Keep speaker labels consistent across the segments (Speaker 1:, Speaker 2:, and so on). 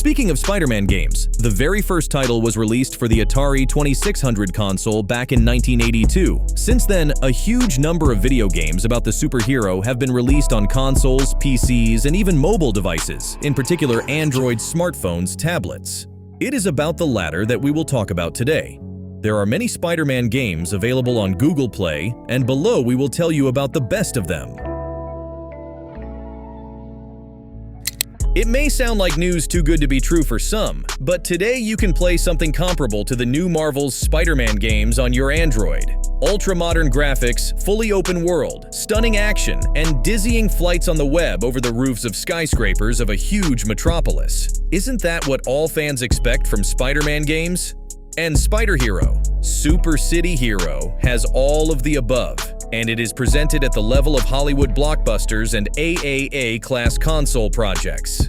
Speaker 1: Speaking of Spider-Man games, the very first title was released for the Atari 2600 console back in 1982. Since then, a huge number of video games about the superhero have been released on consoles, PCs, and even mobile devices, in particular Android smartphones, tablets. It is about the latter that we will talk about today. There are many Spider-Man games available on Google Play, and below we will tell you about the best of them. It may sound like news too good to be true for some, but today you can play something comparable to the new Marvel's Spider-Man games on your Android. Ultra-modern graphics, fully open world, stunning action, and dizzying flights on the web over the roofs of skyscrapers of a huge metropolis. Isn't that what all fans expect from Spider-Man games? And Spider Hero, Super City Hero, has all of the above, and it is presented at the level of Hollywood blockbusters and AAA-class console projects.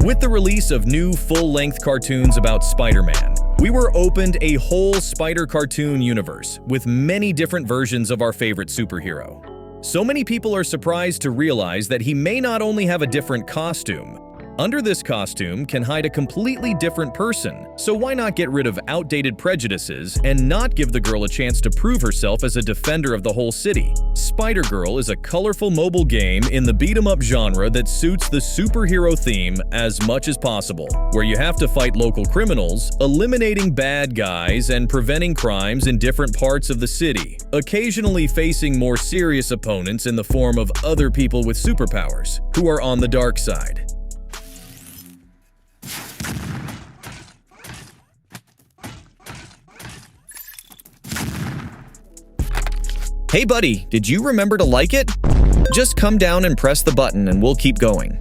Speaker 1: With the release of new full-length cartoons about Spider-Man, we were opened a whole Spider cartoon universe with many different versions of our favorite superhero. So many people are surprised to realize that he may not only have a different costume. Under this costume can hide a completely different person, so why not get rid of outdated prejudices and not give the girl a chance to prove herself as a defender of the whole city? Spider-Girl is a colorful mobile game in the beat-em-up genre that suits the superhero theme as much as possible, where you have to fight local criminals, eliminating bad guys, and preventing crimes in different parts of the city, occasionally facing more serious opponents in the form of other people with superpowers, who are on the dark side. Hey buddy, did you remember to like it? Just come down and press the button and we'll keep going.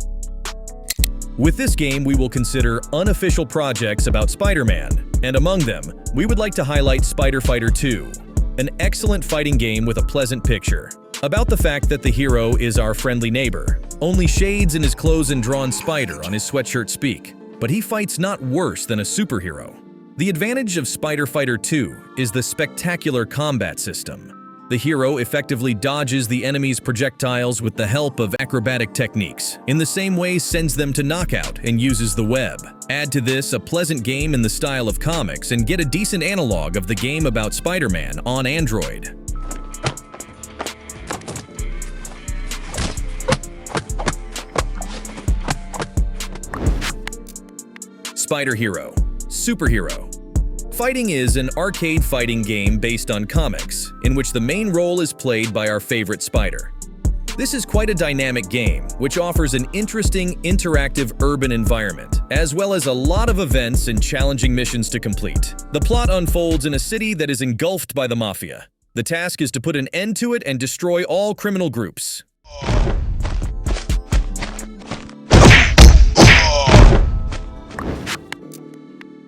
Speaker 1: With this game, we will consider unofficial projects about Spider-Man, and among them, we would like to highlight Spider Fighter 2, an excellent fighting game with a pleasant picture, about the fact that the hero is our friendly neighbor, only shades in his clothes and drawn spider on his sweatshirt speak, but he fights not worse than a superhero. The advantage of Spider Fighter 2 is the spectacular combat system. The hero effectively dodges the enemy's projectiles with the help of acrobatic techniques, in the same way sends them to knockout and uses the web. Add to this a pleasant game in the style of comics and get a decent analog of the game about Spider-Man on Android. Spider Hero, Superhero. Fighting is an arcade fighting game based on comics, in which the main role is played by our favorite Spider. This is quite a dynamic game, which offers an interesting, interactive urban environment, as well as a lot of events and challenging missions to complete. The plot unfolds in a city that is engulfed by the Mafia. The task is to put an end to it and destroy all criminal groups.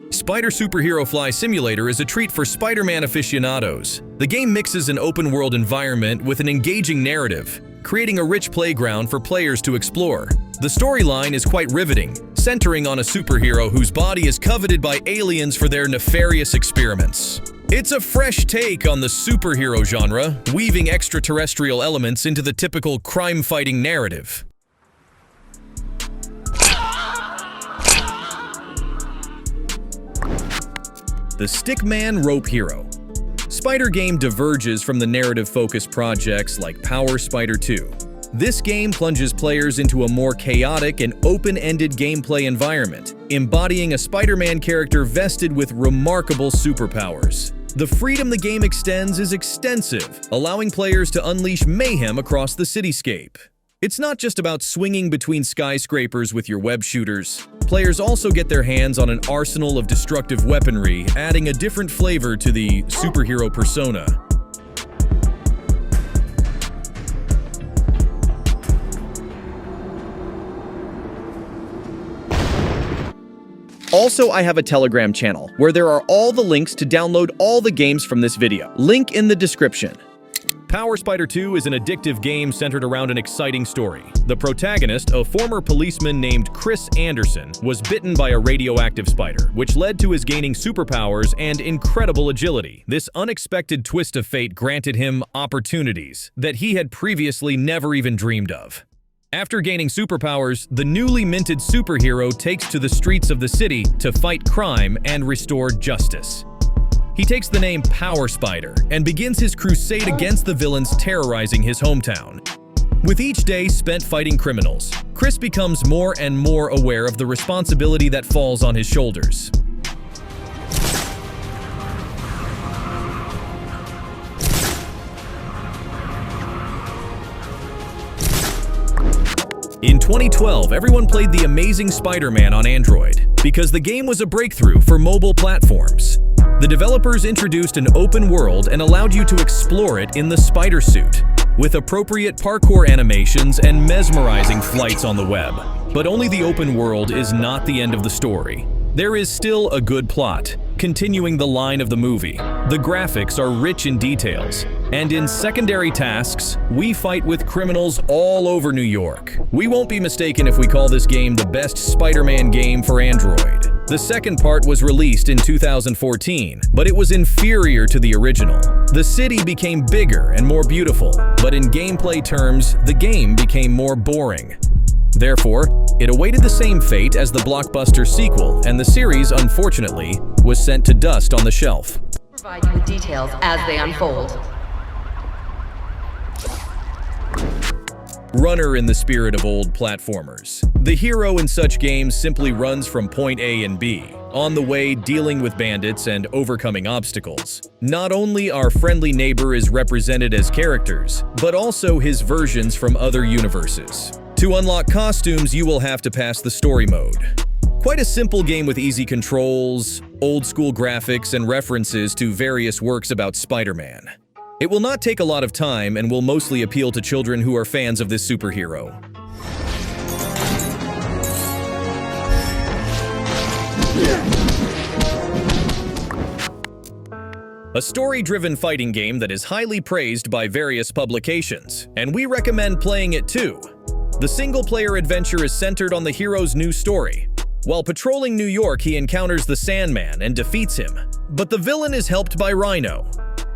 Speaker 1: Spider Superhero Fly Simulator is a treat for Spider-Man aficionados. The game mixes an open-world environment with an engaging narrative, creating a rich playground for players to explore. The storyline is quite riveting, centering on a superhero whose body is coveted by aliens for their nefarious experiments. It's a fresh take on the superhero genre, weaving extraterrestrial elements into the typical crime-fighting narrative. The Stickman Rope Hero. Spider game diverges from the narrative-focused projects like Power Spider 2. This game plunges players into a more chaotic and open-ended gameplay environment, embodying a Spider-Man character vested with remarkable superpowers. The freedom the game extends is extensive, allowing players to unleash mayhem across the cityscape. It's not just about swinging between skyscrapers with your web shooters. Players also get their hands on an arsenal of destructive weaponry, adding a different flavor to the superhero persona. Also, I have a Telegram channel where there are all the links to download all the games from this video. Link in the description. Power Spider 2 is an addictive game centered around an exciting story. The protagonist, a former policeman named Chris Anderson, was bitten by a radioactive spider, which led to his gaining superpowers and incredible agility. This unexpected twist of fate granted him opportunities that he had previously never even dreamed of. After gaining superpowers, the newly minted superhero takes to the streets of the city to fight crime and restore justice. He takes the name Power Spider and begins his crusade against the villains terrorizing his hometown. With each day spent fighting criminals, Chris becomes more and more aware of the responsibility that falls on his shoulders. In 2012, everyone played The Amazing Spider-Man on Android because the game was a breakthrough for mobile platforms. The developers introduced an open world and allowed you to explore it in the spider suit, with appropriate parkour animations and mesmerizing flights on the web. But only the open world is not the end of the story. There is still a good plot, continuing the line of the movie. The graphics are rich in details, and in secondary tasks, we fight with criminals all over New York. We won't be mistaken if we call this game the best Spider-Man game for Android. The second part was released in 2014, but it was inferior to the original. The city became bigger and more beautiful, but in gameplay terms, the game became more boring. Therefore, it awaited the same fate as the blockbuster sequel, and the series, unfortunately, was sent to dust on the shelf.
Speaker 2: Provide you with details as they unfold.
Speaker 1: Runner in the spirit of old platformers. The hero in such games simply runs from point A and B, on the way dealing with bandits and overcoming obstacles. Not only our friendly neighbor is represented as characters, but also his versions from other universes. To unlock costumes, you will have to pass the story mode. Quite a simple game with easy controls, old-school graphics, and references to various works about Spider-Man. It will not take a lot of time and will mostly appeal to children who are fans of this superhero. A story-driven fighting game that is highly praised by various publications, and we recommend playing it too. The single-player adventure is centered on the hero's new story. While patrolling New York, he encounters the Sandman and defeats him, but the villain is helped by Rhino.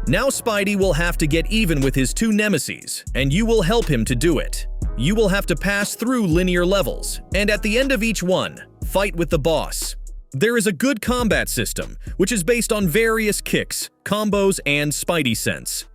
Speaker 1: Now Spidey will have to get even with his two nemeses, and you will help him to do it. You will have to pass through linear levels, and at the end of each one, fight with the boss. There is a good combat system, which is based on various kicks, combos, and Spidey sense.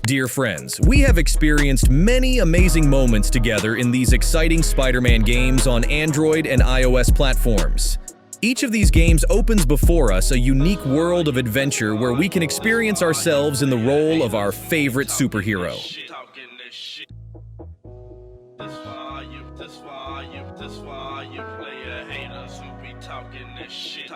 Speaker 1: Dear friends, we have experienced many amazing moments together in these exciting Spider-Man games on Android and iOS platforms. Each of these games opens before us a unique world of adventure where we can experience ourselves in the role of our favorite superhero.
Speaker 3: This why you player haters who be talking this shit.